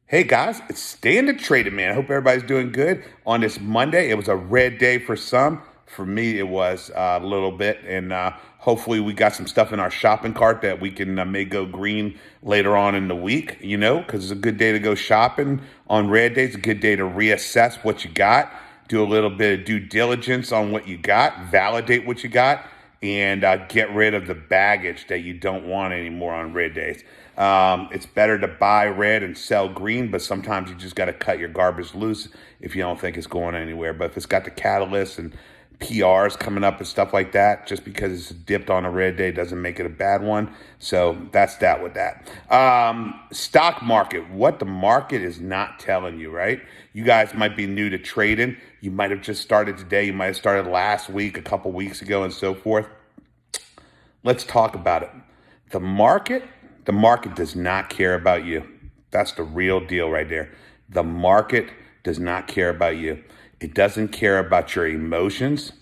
Hey guys, it's Stan the Trader Man. I hope everybody's doing good on this Monday. It was a red day for some. For me, it was a little bit, and hopefully, we got some stuff in our shopping cart that we can may go green later on in the week. Because it's a good day to go shopping on red days. A good day to reassess what you got, do a little bit of due diligence on what you got, validate what you got, and get rid of the baggage that you don't want anymore on red days. It's better to buy red and sell green, but sometimes you just got to cut your garbage loose if you don't think it's going anywhere. But if it's got the catalyst and PRs coming up and stuff like that, just because it's dipped on a red day doesn't make it a bad one. So that's that with that. Stock market, what the market is not telling you, right? You guys might be new to trading. You might have just started today. You might have started last week, a couple weeks ago, and so forth. Let's talk about it. The market does not care about you. That's the real deal right there. The market does not care about you. It doesn't care about your emotions.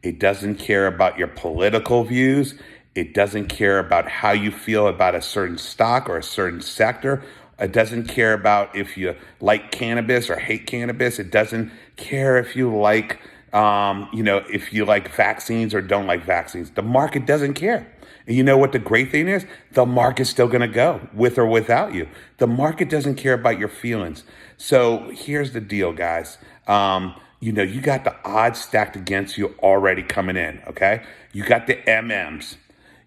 It doesn't care about your political views. It doesn't care about how you feel about a certain stock or a certain sector. It doesn't care about if you like cannabis or hate cannabis. It doesn't care if you like, if you like vaccines or don't like vaccines. The market doesn't care. And you know what the great thing is? The market's still going to go with or without you. The market doesn't care about your feelings. So here's the deal, guys. You got the odds stacked against you already coming in, okay? You got the MMs.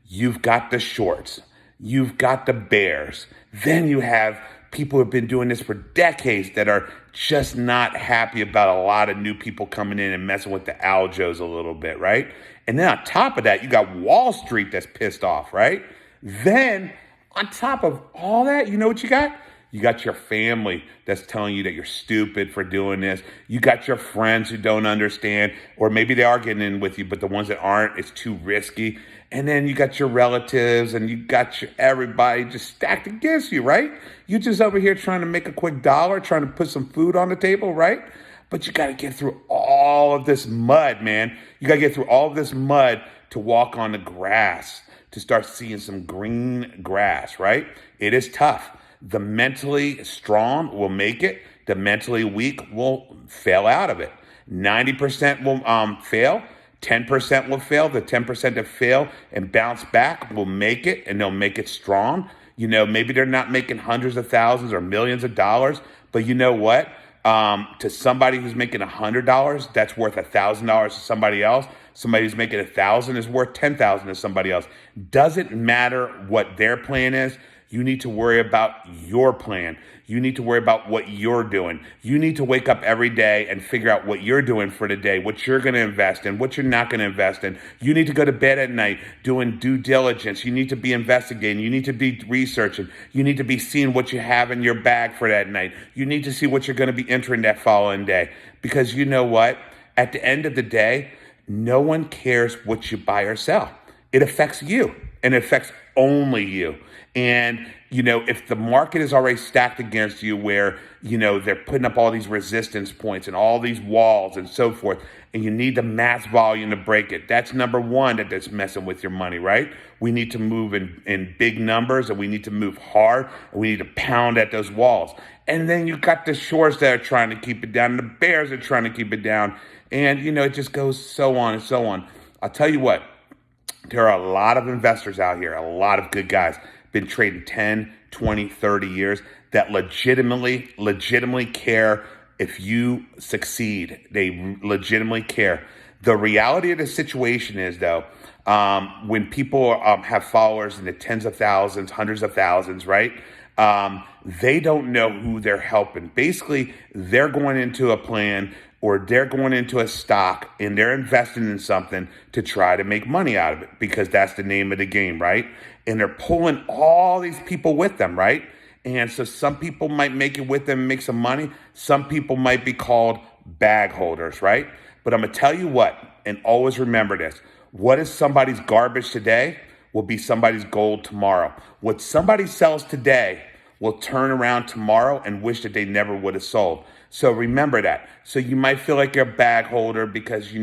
You've got the shorts. You've got the bears. Then you have people who have been doing this for decades that are just not happy about a lot of new people coming in and messing with the aljos a little bit, right? And then on top of that, you got Wall Street that's pissed off, right? Then on top of all that, you know what you got? You got your family that's telling you that you're stupid for doing this. You got your friends who don't understand, or maybe they are getting in with you, but the ones that aren't, it's too risky. And then you got your relatives and you got everybody just stacked against you, right? You just over here trying to make a quick dollar, trying to put some food on the table, right? But you got to get through all of this mud, man. You got to get through all of this mud to walk on the grass, to start seeing some green grass, right? It is tough. The mentally strong will make it. The mentally weak will fail out of it. 90% will fail. 10% will fail. The 10% that fail and bounce back will make it, and they'll make it strong. Maybe they're not making hundreds of thousands or millions of dollars, but you know what? To somebody who's making $100, that's worth $1,000 to somebody else. Somebody who's making 1,000 is worth 10,000 to somebody else. Doesn't matter what their plan is. You need to worry about your plan. You need to worry about what you're doing. You need to wake up every day and figure out what you're doing for the day, what you're going to invest in, what you're not going to invest in. You need to go to bed at night doing due diligence. You need to be investigating. You need to be researching. You need to be seeing what you have in your bag for that night. You need to see what you're going to be entering that following day. Because you know what? At the end of the day, no one cares what you buy or sell. It affects you, and it affects only you. And, if the market is already stacked against you where, they're putting up all these resistance points and all these walls and so forth, and you need the mass volume to break it, that's number one that's messing with your money, right? We need to move in big numbers, and we need to move hard, and we need to pound at those walls. And then you got the shorts that are trying to keep it down, and the bears are trying to keep it down. And, it just goes so on and so on. I'll tell you what, there are a lot of investors out here, a lot of good guys, been trading 10, 20, 30 years that legitimately care if you succeed. They legitimately care. The reality of the situation is, though, when people have followers in the tens of thousands, hundreds of thousands, right? They don't know who they're helping. Basically, they're going into a plan or they're going into a stock and they're investing in something to try to make money out of it because that's the name of the game, right? And they're pulling all these people with them, right? And so some people might make it with them and make some money. Some people might be called bag holders, right? But I'm going to tell you what, and always remember this. What is somebody's garbage today will be somebody's gold tomorrow. What somebody sells today will turn around tomorrow and wish that they never would have sold. So remember that. So you might feel like you're a bag holder because,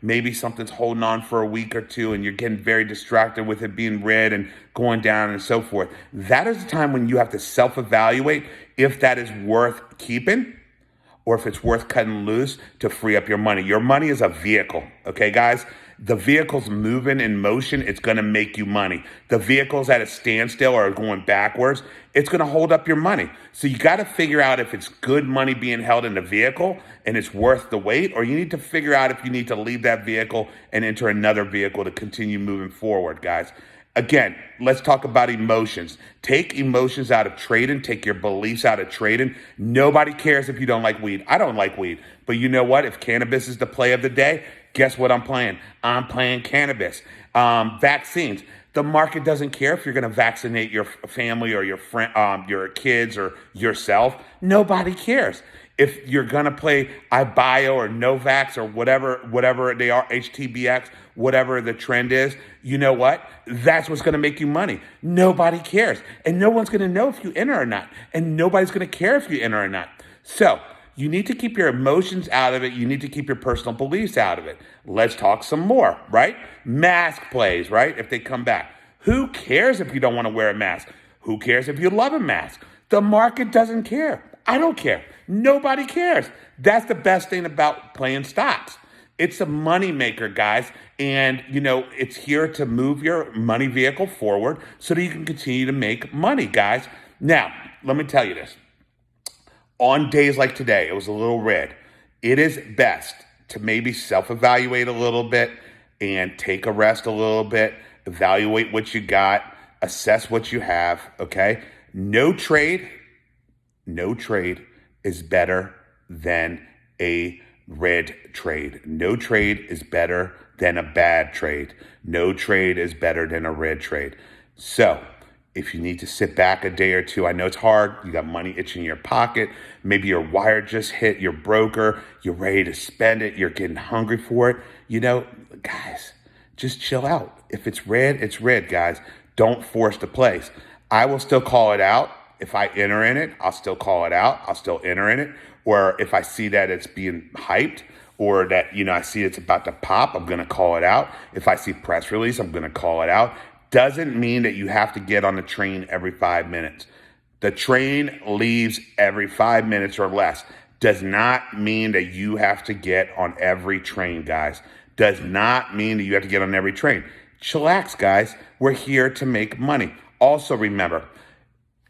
maybe something's holding on for a week or two and you're getting very distracted with it being red and going down and so forth. That is the time when you have to self-evaluate if that is worth keeping or if it's worth cutting loose to free up your money. Your money is a vehicle, okay, guys? The vehicle's moving in motion, it's gonna make you money. The vehicle's at a standstill or going backwards, it's gonna hold up your money. So you gotta figure out if it's good money being held in the vehicle and it's worth the wait, or you need to figure out if you need to leave that vehicle and enter another vehicle to continue moving forward, guys. Again, let's talk about emotions. Take emotions out of trading. Take your beliefs out of trading. Nobody cares if you don't like weed. I don't like weed. But you know what? If cannabis is the play of the day, guess what I'm playing? I'm playing cannabis. Vaccines. The market doesn't care if you're going to vaccinate your family or your friend, your kids or yourself. Nobody cares. If you're going to play iBio or Novax or whatever they are, HTBX, whatever the trend is, you know what? That's what's going to make you money. Nobody cares. And no one's going to know if you enter or not. And nobody's going to care if you enter or not. So you need to keep your emotions out of it. You need to keep your personal beliefs out of it. Let's talk some more, right? Mask plays, right? If they come back. Who cares if you don't want to wear a mask? Who cares if you love a mask? The market doesn't care. I don't care. Nobody cares. That's the best thing about playing stocks. It's a money maker, guys. And, it's here to move your money vehicle forward so that you can continue to make money, guys. Now, let me tell you this. On days like today, it was a little red. It is best to maybe self-evaluate a little bit and take a rest a little bit, evaluate what you got, assess what you have, okay? No trade is better than a red trade. No trade is better than a bad trade. No trade is better than a red trade. So if you need to sit back a day or two, I know it's hard. You got money itching in your pocket. Maybe your wire just hit your broker. You're ready to spend it. You're getting hungry for it. Guys, just chill out. If it's red, guys. Don't force the place. I will still call it out. If I enter in it, I'll still call it out. I'll still enter in it. Or if I see that it's being hyped or that, I see it's about to pop, I'm going to call it out. If I see press release, I'm going to call it out. Doesn't mean that you have to get on the train every 5 minutes. The train leaves every 5 minutes or less. Does not mean that you have to get on every train, guys. Does not mean that you have to get on every train. Chillax, guys. We're here to make money. Also remember,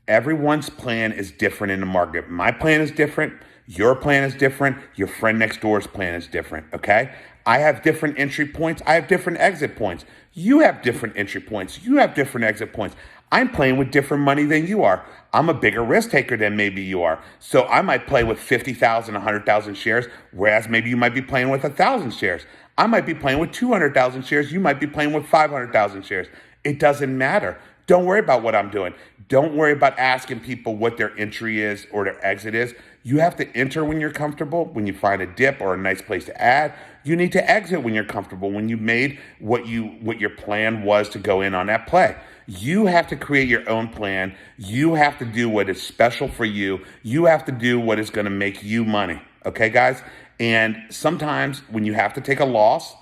everyone's plan is different in the market. My plan is different. Your plan is different. Your friend next door's plan is different, okay? I have different entry points. I have different exit points. You have different entry points. You have different exit points. I'm playing with different money than you are. I'm a bigger risk taker than maybe you are. So I might play with 50,000, 100,000 shares, whereas maybe you might be playing with 1,000 shares. I might be playing with 200,000 shares. You might be playing with 500,000 shares. It doesn't matter. Don't worry about what I'm doing. Don't worry about asking people what their entry is or their exit is. You have to enter when you're comfortable. When you find a dip or a nice place to add, you need to exit when you're comfortable. When you made what your plan was to go in on that play. You have to create your own plan. You have to do what is special for you. You have to do what is going to make you money. Okay, guys? And sometimes when you have to take a loss,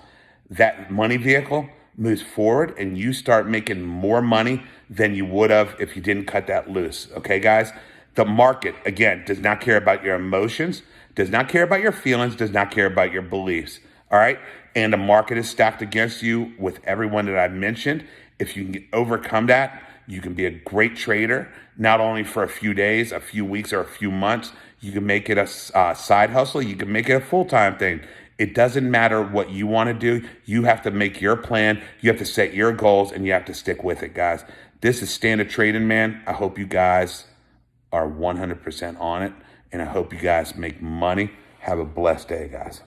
that money vehicle moves forward and you start making more money than you would have if you didn't cut that loose. Okay, guys? The market, again, does not care about your emotions, does not care about your feelings, does not care about your beliefs. All right? And the market is stacked against you with everyone that I've mentioned. If you can overcome that, you can be a great trader, not only for a few days, a few weeks, or a few months. You can make it a side hustle. You can make it a full-time thing. It doesn't matter what you want to do. You have to make your plan. You have to set your goals, and you have to stick with it, guys. This is Standard Trading, man. I hope you guys are 100% on it, and I hope you guys make money. Have a blessed day, guys.